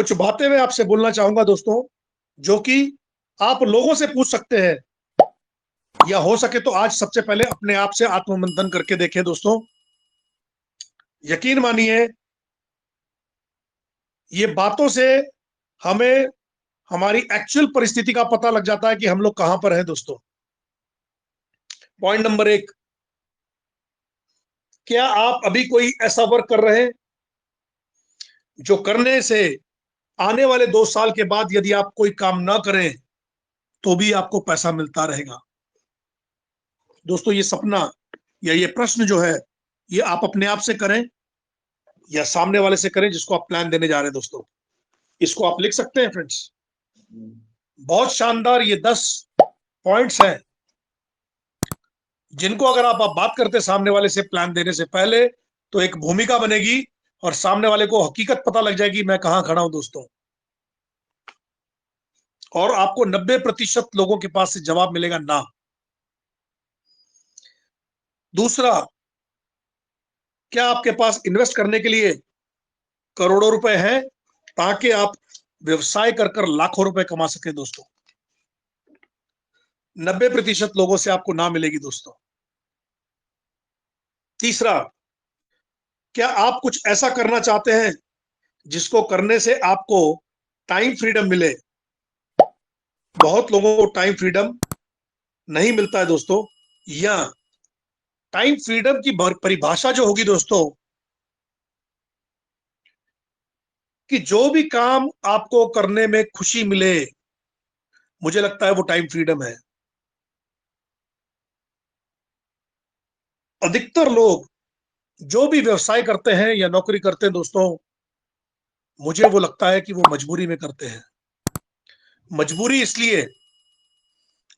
कुछ बातें मैं आपसे बोलना चाहूंगा दोस्तों, जो कि आप लोगों से पूछ सकते हैं, या हो सके तो आज सबसे पहले अपने आप से आत्ममंथन करके देखें दोस्तों। यकीन मानिए, ये बातों से हमें हमारी एक्चुअल परिस्थिति का पता लग जाता है कि हम लोग कहां पर हैं दोस्तों। पॉइंट नंबर एक, क्या आप अभी कोई ऐसा वर्क कर रहे हैं जो करने से आने वाले 2 साल के बाद यदि आप कोई काम ना करें तो भी आपको पैसा मिलता रहेगा? दोस्तों, ये सपना या ये प्रश्न जो है, ये आप अपने आप से करें या सामने वाले से करें जिसको आप प्लान देने जा रहे हैं दोस्तों। इसको आप लिख सकते हैं फ्रेंड्स। बहुत शानदार ये 10 पॉइंट्स हैं जिनको अगर आप बात करते सामने वाले से प्लान देने से पहले, तो एक भूमिका बनेगी और सामने वाले को हकीकत पता लग जाएगी मैं कहां खड़ा हूं दोस्तों। और आपको 90% लोगों के पास से जवाब मिलेगा ना। दूसरा, क्या आपके पास इन्वेस्ट करने के लिए करोड़ों रुपए हैं ताकि आप व्यवसाय कर कर लाखों रुपए कमा सके दोस्तों? 90% लोगों से आपको ना मिलेगी दोस्तों। तीसरा, क्या आप कुछ ऐसा करना चाहते हैं जिसको करने से आपको टाइम फ्रीडम मिले? बहुत लोगों को टाइम फ्रीडम नहीं मिलता है दोस्तों। या टाइम फ्रीडम की परिभाषा जो होगी दोस्तों, कि जो भी काम आपको करने में खुशी मिले, मुझे लगता है वो टाइम फ्रीडम है। अधिकतर लोग जो भी व्यवसाय करते हैं या नौकरी करते हैं दोस्तों, मुझे वो लगता है कि वो मजबूरी में करते हैं। मजबूरी इसलिए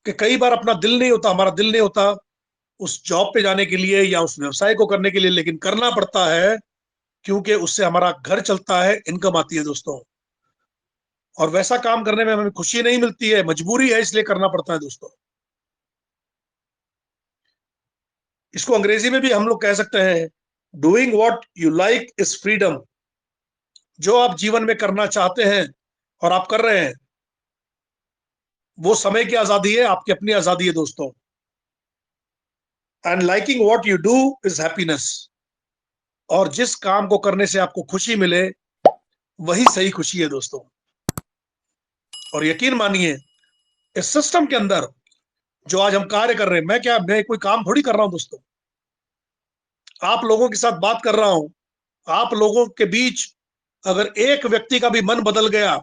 कि कई बार अपना दिल नहीं होता, हमारा दिल नहीं होता उस जॉब पे जाने के लिए या उस व्यवसाय को करने के लिए, लेकिन करना पड़ता है क्योंकि उससे हमारा घर चलता है, इनकम आती है दोस्तों। और वैसा काम करने में हमें खुशी नहीं मिलती है, मजबूरी है, इसलिए करना पड़ता है दोस्तों। इसको अंग्रेजी में भी हम लोग कह सकते हैं, doing what you like is freedom. जो आप जीवन में करना चाहते हैं और आप कर रहे हैं, वो समय की आजादी है, आपकी अपनी आजादी है दोस्तों। And liking what you do is happiness. और जिस काम को करने से आपको खुशी मिले, वही सही खुशी है दोस्तों। और यकीन मानिए, इस सिस्टम के अंदर जो आज हम कार्य कर रहे हैं, मैं कोई काम थोड़ी कर रहा हूं दोस्तों। आप लोगों के साथ बात कर रहा हूं। आप लोगों के बीच अगर एक व्यक्ति का भी मन बदल गया,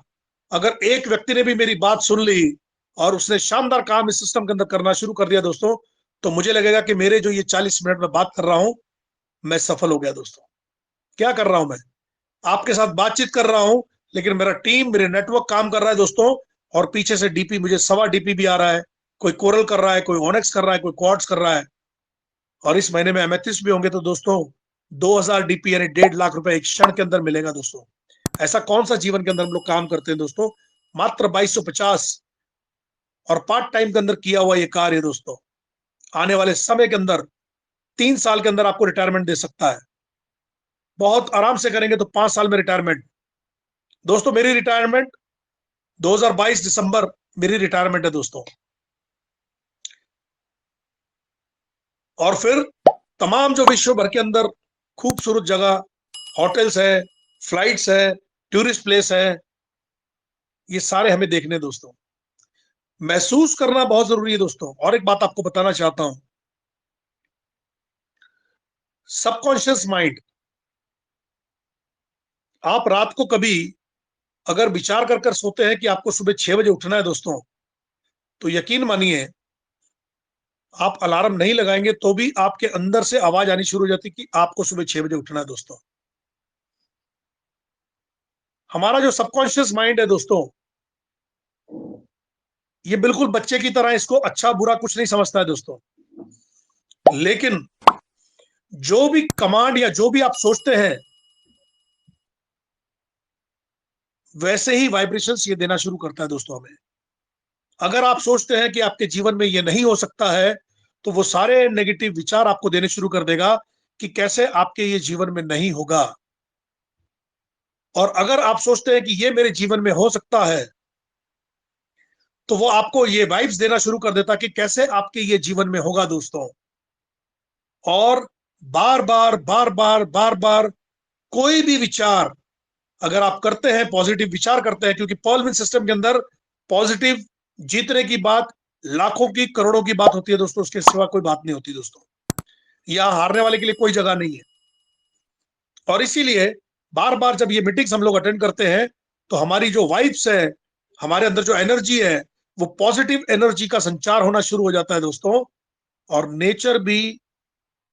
अगर एक व्यक्ति ने भी मेरी बात सुन ली और उसने शानदार काम इस सिस्टम के अंदर करना शुरू कर दिया दोस्तों, तो मुझे लगेगा कि मेरे जो ये 40 मिनट में बात कर रहा हूं, मैं सफल हो गया दोस्तों। क्या कर रहा हूं मैं? आपके साथ बातचीत कर रहा हूं, लेकिन मेरा टीम, मेरे नेटवर्क काम कर रहा है दोस्तों। और पीछे से डीपी, मुझे 1.25 DP भी आ रहा है। कोई कोरल कर रहा है, कोई ओनेक्स कर रहा है, कोई क्वार्ट्स कर रहा है। और इस महीने में एमेथिस्ट भी होंगे तो दोस्तों 2000 DP यानी 1.5 लाख रुपए एक क्षण के अंदर मिलेगा दोस्तों। ऐसा कौन सा जीवन के अंदर हम लोग काम करते हैं दोस्तों? मात्र 2250 और पार्ट टाइम के अंदर किया हुआ ये कार्य दोस्तों, आने वाले समय के अंदर 3 साल के अंदर आपको रिटायरमेंट दे सकता है। बहुत आराम से करेंगे तो 5 साल में रिटायरमेंट। दोस्तों, मेरी रिटायरमेंट 2022 दिसंबर मेरी रिटायरमेंट है दोस्तों। और फिर तमाम जो विश्व भर के अंदर खूबसूरत जगह, होटल्स है, फ्लाइट्स है, टूरिस्ट प्लेस है, ये सारे हमें देखने दोस्तों। महसूस करना बहुत जरूरी है दोस्तों। और एक बात आपको बताना चाहता हूं, सबकॉन्शियस माइंड, आप रात को कभी अगर विचार कर कर सोते हैं कि आपको सुबह 6 बजे उठना है दोस्तों, तो यकीन मानिए, आप अलार्म नहीं लगाएंगे तो भी आपके अंदर से आवाज आनी शुरू हो जाती कि आपको सुबह 6 बजे उठना है दोस्तों। हमारा जो सबकॉन्शियस माइंड है दोस्तों, ये बिल्कुल बच्चे की तरह इसको अच्छा बुरा कुछ नहीं समझता है दोस्तों। लेकिन जो भी कमांड या जो भी आप सोचते हैं, वैसे ही वाइब्रेशंस ये देना शुरू करता है दोस्तों हमें। अगर आप सोचते हैं कि आपके जीवन में ये नहीं हो सकता है, तो वो सारे नेगेटिव विचार आपको देने शुरू कर देगा कि कैसे आपके ये जीवन में नहीं होगा। और अगर आप सोचते हैं कि ये मेरे जीवन में हो सकता है, तो वो आपको ये वाइब्स देना शुरू कर देता कि कैसे आपके ये जीवन में होगा दोस्तों। और बार बार बार बार बार बार कोई भी विचार अगर आप करते हैं, पॉजिटिव विचार करते हैं, क्योंकि पॉल विन सिस्टम के अंदर पॉजिटिव जीतने की बात लाखों की करोड़ों की बात होती है दोस्तों, उसके सिवा कोई बात नहीं होती दोस्तों। यहां हारने वाले के लिए कोई जगह नहीं है। और इसीलिए बार बार जब ये मीटिंग्स हम लोग अटेंड करते हैं, तो हमारी जो वाइब्स है, हमारे अंदर जो एनर्जी है, वो पॉजिटिव एनर्जी का संचार होना शुरू हो जाता है दोस्तों। और नेचर भी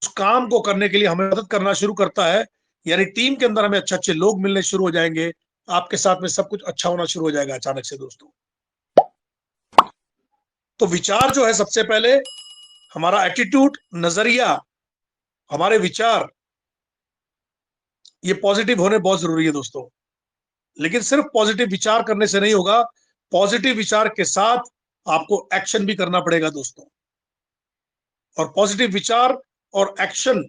उस काम को करने के लिए हमें मदद करना शुरू करता है। यानी टीम के अंदर हमें अच्छे अच्छे लोग मिलने शुरू हो जाएंगे, आपके साथ में सब कुछ अच्छा होना शुरू हो जाएगा अचानक से दोस्तों। तो विचार जो है, सबसे पहले हमारा एटीट्यूड, नजरिया, हमारे विचार, ये पॉजिटिव होने बहुत जरूरी है दोस्तों। लेकिन सिर्फ पॉजिटिव विचार करने से नहीं होगा, पॉजिटिव विचार के साथ आपको एक्शन भी करना पड़ेगा दोस्तों। और पॉजिटिव विचार और action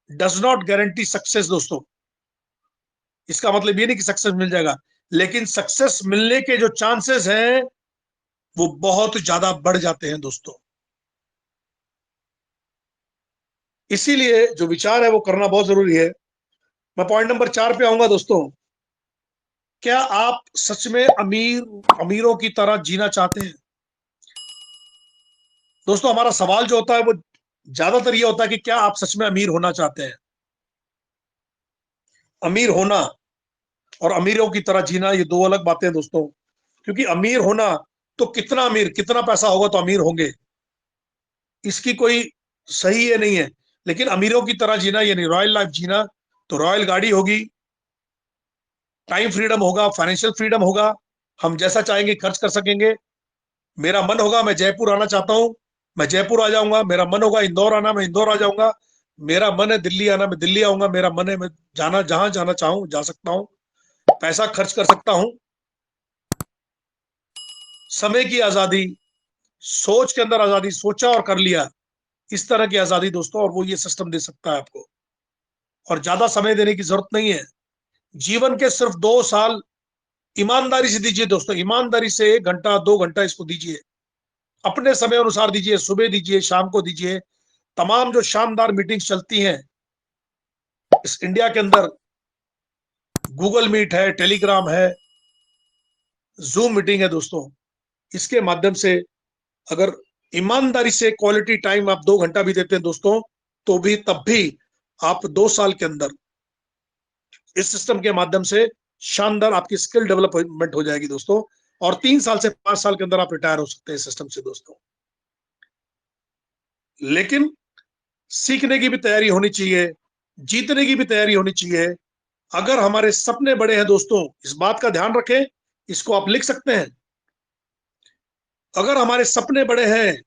does not guarantee success दोस्तों। इसका मतलब ये नहीं कि सक्सेस मिल जाएगा, लेकिन सक्सेस मिलने के जो चांसेस हैं वो बहुत ज्यादा बढ़ जाते हैं दोस्तों। इसीलिए जो विचार है वो करना बहुत जरूरी है। मैं पॉइंट नंबर 4 पे आऊंगा दोस्तों। क्या आप सच में अमीरों की तरह जीना चाहते हैं? दोस्तों हमारा सवाल जो होता है वो ज्यादातर ये होता है कि क्या आप सच में अमीर होना चाहते हैं? अमीर होना और अमीरों की तरह जीना, ये दो अलग बातें हैं दोस्तों। क्योंकि अमीर होना, तो कितना अमीर, कितना पैसा होगा तो अमीर होंगे, इसकी कोई सही ये नहीं है। लेकिन अमीरों की तरह जीना यानी रॉयल लाइफ जीना, तो रॉयल गाड़ी होगी, टाइम फ्रीडम होगा, फाइनेंशियल फ्रीडम होगा, हम जैसा चाहेंगे खर्च कर सकेंगे। मेरा मन होगा मैं जयपुर आना चाहता हूं, मैं जयपुर आ जाऊंगा। मेरा मन होगा इंदौर आना, मैं इंदौर आ जाऊंगा। मेरा मन है दिल्ली आना, मैं दिल्ली आऊंगा। मेरा मन है मैं जाना, जहां जाना चाहूं जा सकता हूं, पैसा खर्च कर सकता हूं। समय की आजादी, सोच के अंदर आजादी, सोचा और कर लिया, इस तरह की आजादी दोस्तों। और वो ये सिस्टम दे सकता है आपको। और ज्यादा समय देने की जरूरत नहीं है। जीवन के सिर्फ 2 साल ईमानदारी से दीजिए दोस्तों। ईमानदारी से 1 घंटा 2 घंटा इसको दीजिए, अपने समय अनुसार दीजिए। सुबह दीजिए, शाम को दीजिए। तमाम जो शानदार मीटिंग्स चलती हैं इस इंडिया के अंदर, गूगल मीट है, टेलीग्राम है, जूम मीटिंग है दोस्तों, इसके माध्यम से अगर ईमानदारी से क्वालिटी टाइम आप 2 घंटा भी देते हैं दोस्तों, तो भी तब भी आप 2 साल के अंदर इस सिस्टम के माध्यम से शानदार आपकी स्किल डेवलपमेंट हो जाएगी दोस्तों। और 3 साल से 5 साल के अंदर आप रिटायर हो सकते हैं सिस्टम से दोस्तों। लेकिन सीखने की भी तैयारी होनी चाहिए, जीतने की भी तैयारी होनी चाहिए। अगर हमारे सपने बड़े हैं दोस्तों, इस बात का ध्यान रखें, इसको आप लिख सकते हैं। अगर हमारे सपने बड़े हैं,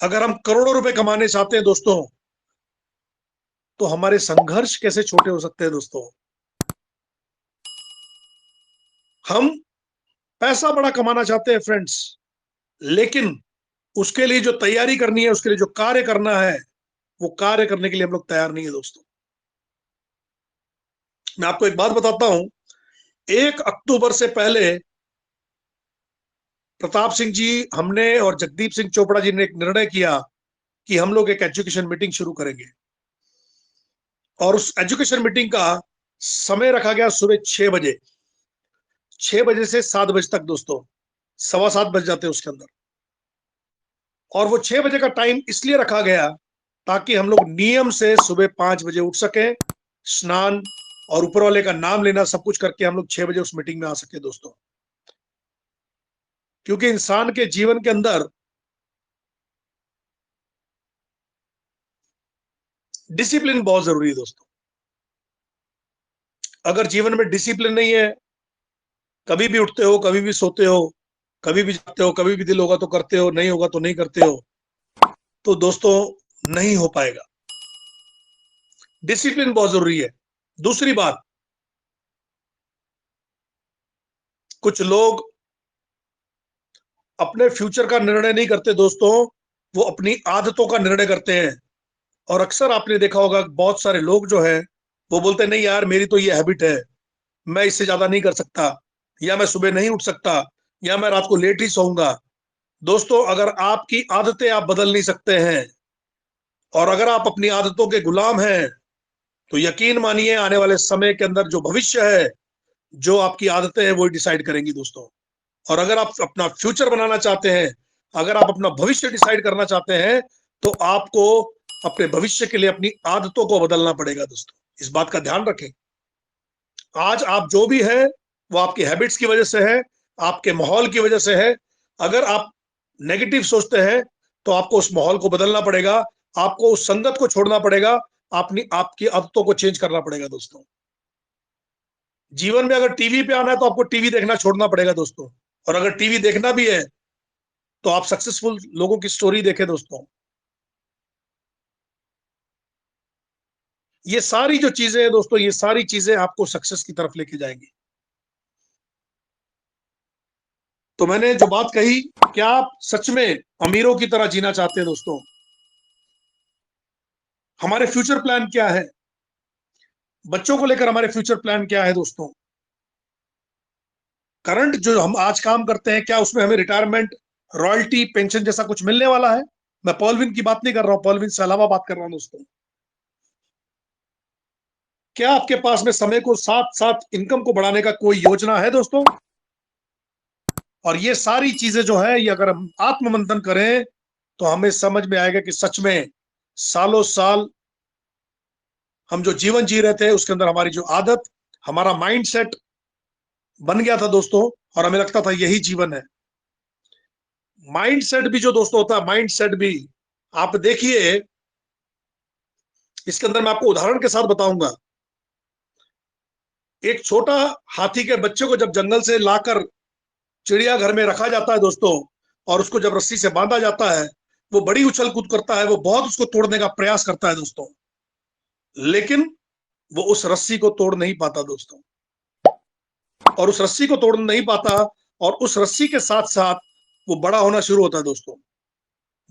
अगर हम करोड़ों रुपए कमाने चाहते हैं दोस्तों, तो हमारे संघर्ष कैसे छोटे हो सकते हैं दोस्तों। हम पैसा बड़ा कमाना चाहते हैं फ्रेंड्स, लेकिन उसके लिए जो तैयारी करनी है, उसके लिए जो कार्य करना है, वो कार्य करने के लिए हम लोग तैयार नहीं है दोस्तों। मैं आपको एक बात बताता हूं। 1 अक्टूबर से पहले प्रताप सिंह जी, हमने और जगदीप सिंह चोपड़ा जी ने एक निर्णय किया कि हम लोग एक एजुकेशन मीटिंग शुरू करेंगे। और उस एजुकेशन मीटिंग का समय रखा गया सुबह 6 बजे, 6 बजे से 7 बजे तक दोस्तों। 7:15 बज जाते हैं उसके अंदर। और वो 6 बजे का टाइम इसलिए रखा गया ताकि हम लोग नियम से सुबह 5 बजे उठ सकें, स्नान और ऊपर वाले का नाम लेना सब कुछ करके हम लोग 6 बजे उस मीटिंग में आ सके दोस्तों। क्योंकि इंसान के जीवन के अंदर डिसिप्लिन बहुत जरूरी है दोस्तों। अगर जीवन में डिसिप्लिन नहीं है, कभी भी उठते हो, कभी भी सोते हो, कभी भी जाते हो, कभी भी दिल होगा तो करते हो, नहीं होगा तो नहीं करते हो, तो दोस्तों नहीं हो पाएगा। डिसिप्लिन बहुत जरूरी है। दूसरी बात, कुछ लोग अपने फ्यूचर का निर्णय नहीं करते दोस्तों, वो अपनी आदतों का निर्णय करते हैं। और अक्सर आपने देखा होगा बहुत सारे लोग जो है वो बोलते हैं नहीं यार मेरी तो ये हैबिट है, मैं इससे ज्यादा नहीं कर सकता, या मैं सुबह नहीं उठ सकता, या मैं रात को लेट ही सोऊंगा। दोस्तों, अगर आपकी आदतें आप बदल नहीं सकते हैं और अगर आप अपनी आदतों के गुलाम हैं, तो यकीन मानिए आने वाले समय के अंदर जो भविष्य है, जो आपकी आदतें हैं, वो डिसाइड करेंगी दोस्तों। और अगर आप अपना फ्यूचर बनाना चाहते हैं, अगर आप अपना भविष्य डिसाइड करना चाहते हैं, तो आपको अपने भविष्य के लिए अपनी आदतों को बदलना पड़ेगा दोस्तों। इस बात का ध्यान रखें। आज आप जो भी है, वो आपकी हैबिट्स की वजह से है, आपके माहौल की वजह से है। अगर आप नेगेटिव सोचते हैं, तो आपको उस माहौल को बदलना पड़ेगा, आपको उस संगत को छोड़ना पड़ेगा, अपनी आपकी आदतों को चेंज करना पड़ेगा दोस्तों। जीवन में अगर टीवी पे आना है, तो आपको टीवी देखना छोड़ना पड़ेगा दोस्तों। और अगर टीवी देखना भी है, तो आप सक्सेसफुल लोगों की स्टोरी देखें दोस्तों। ये सारी जो चीजें हैं दोस्तों, ये सारी चीजें आपको सक्सेस की तरफ लेके जाएंगी। तो मैंने जो बात कही, क्या आप सच में अमीरों की तरह जीना चाहते हैं दोस्तों? हमारे फ्यूचर प्लान क्या है? बच्चों को लेकर हमारे फ्यूचर प्लान क्या है दोस्तों? करंट जो हम आज काम करते हैं, क्या उसमें हमें रिटायरमेंट, रॉयल्टी, पेंशन जैसा कुछ मिलने वाला है? मैं पॉलविन की बात नहीं कर रहा हूं, पॉलविन से अलावा बात कर रहा हूं दोस्तों। क्या आपके पास में समय को साथ साथ इनकम को बढ़ाने का कोई योजना है दोस्तों? और ये सारी चीजें जो है, ये अगर हम आत्ममंथन करें, तो हमें समझ में आएगा कि सच में सालों साल हम जो जीवन जी रहे थे, उसके अंदर हमारी जो आदत, हमारा माइंड सेट बन गया था दोस्तों, और हमें लगता था यही जीवन है। माइंड सेट भी जो दोस्तों होता है, माइंड सेट भी आप देखिए, इसके अंदर मैं आपको उदाहरण के साथ बताऊंगा। एक छोटा हाथी के बच्चे को जब जंगल से लाकर चिड़ियाघर में रखा जाता है दोस्तों, और उसको जब रस्सी से बांधा जाता है, वो बड़ी उछल कूद करता है, वो बहुत उसको तोड़ने का प्रयास करता है दोस्तों, लेकिन वो उस रस्सी को तोड़ नहीं पाता दोस्तों। और उस रस्सी को तोड़ नहीं पाता, और उस रस्सी के साथ साथ वो बड़ा होना शुरू होता है दोस्तों।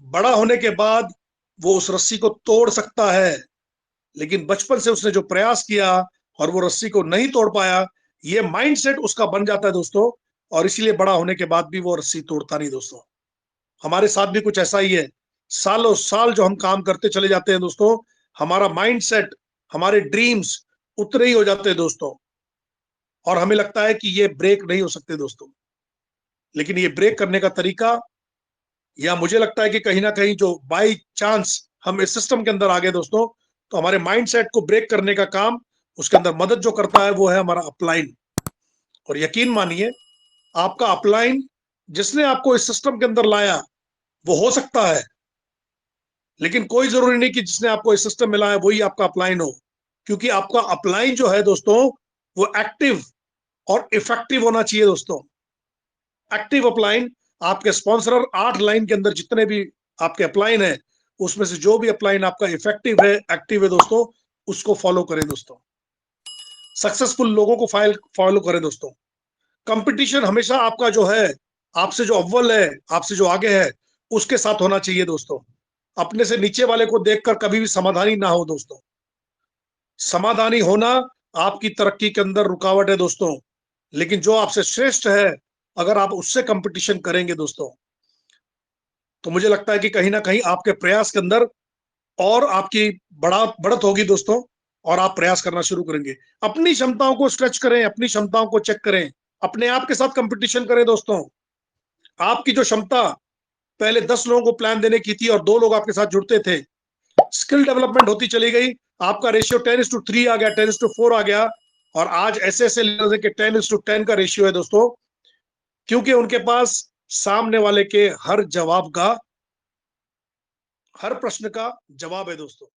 बड़ा होने के बाद वो उस रस्सी को तोड़ सकता है, लेकिन बचपन से उसने जो प्रयास किया और वो रस्सी को नहीं तोड़ पाया, ये माइंडसेट उसका बन जाता है दोस्तों, और इसीलिए बड़ा होने के बाद भी वो रस्सी तोड़ता नहीं दोस्तों। हमारे साथ भी कुछ ऐसा ही है। सालों साल जो हम काम करते चले जाते हैं दोस्तों, हमारा माइंडसेट, हमारे ड्रीम्स उतने ही हो जाते हैं दोस्तों, और हमें लगता है कि ये ब्रेक नहीं हो सकते दोस्तों। लेकिन ये ब्रेक करने का तरीका, या मुझे लगता है कि कहीं ना कहीं जो बाई चांस हम इस सिस्टम के अंदर आ गए दोस्तों, तो हमारे माइंडसेट को ब्रेक करने का काम, उसके अंदर मदद जो करता है, वो है हमारा अपलाइन। और यकीन मानिए, आपका अपलाइन जिसने आपको इस सिस्टम के अंदर लाया, वो हो सकता है, लेकिन कोई जरूरी नहीं कि जिसने आपको इस सिस्टम में लाया वही आपका अपलाइन हो। क्योंकि आपका अपलाइन जो है दोस्तों, वो एक्टिव और इफेक्टिव होना चाहिए दोस्तों। एक्टिव अपलाइन, आपके स्पॉन्सर 8 लाइन के अंदर जितने भी आपके अपलाइन है, उसमें से जो भी अपलाइन आपका इफेक्टिव है, एक्टिव है दोस्तों, उसको फॉलो करें दोस्तों। सक्सेसफुल लोगों को फॉलो करें दोस्तों। कंपटीशन हमेशा आपका जो है, आपसे जो अव्वल है, आपसे जो आगे है, उसके साथ होना चाहिए दोस्तों। अपने से नीचे वाले को देखकर कभी भी समाधानी ना हो दोस्तों। समाधानी होना आपकी तरक्की के अंदर रुकावट है दोस्तों। लेकिन जो आपसे श्रेष्ठ है, अगर आप उससे कंपटीशन करेंगे दोस्तों, तो मुझे लगता है कि कहीं ना कहीं आपके प्रयास के अंदर और आपकी बढ़त होगी दोस्तों, और आप प्रयास करना शुरू करेंगे। अपनी क्षमताओं को स्ट्रेच करें, अपनी क्षमताओं को चेक करें, अपने आप के साथ कंपटीशन करें दोस्तों। आपकी जो क्षमता पहले 10 लोगों को प्लान देने की थी और 2 लोग आपके साथ जुड़ते थे, स्किल डेवलपमेंट होती चली गई, आपका रेशियो 10:3 आ गया, 10:4 आ गया, और आज ऐसे ऐसे लीडर्स है कि 10:10 का रेशियो है दोस्तों। क्योंकि उनके पास सामने वाले के हर प्रश्न का जवाब है दोस्तों।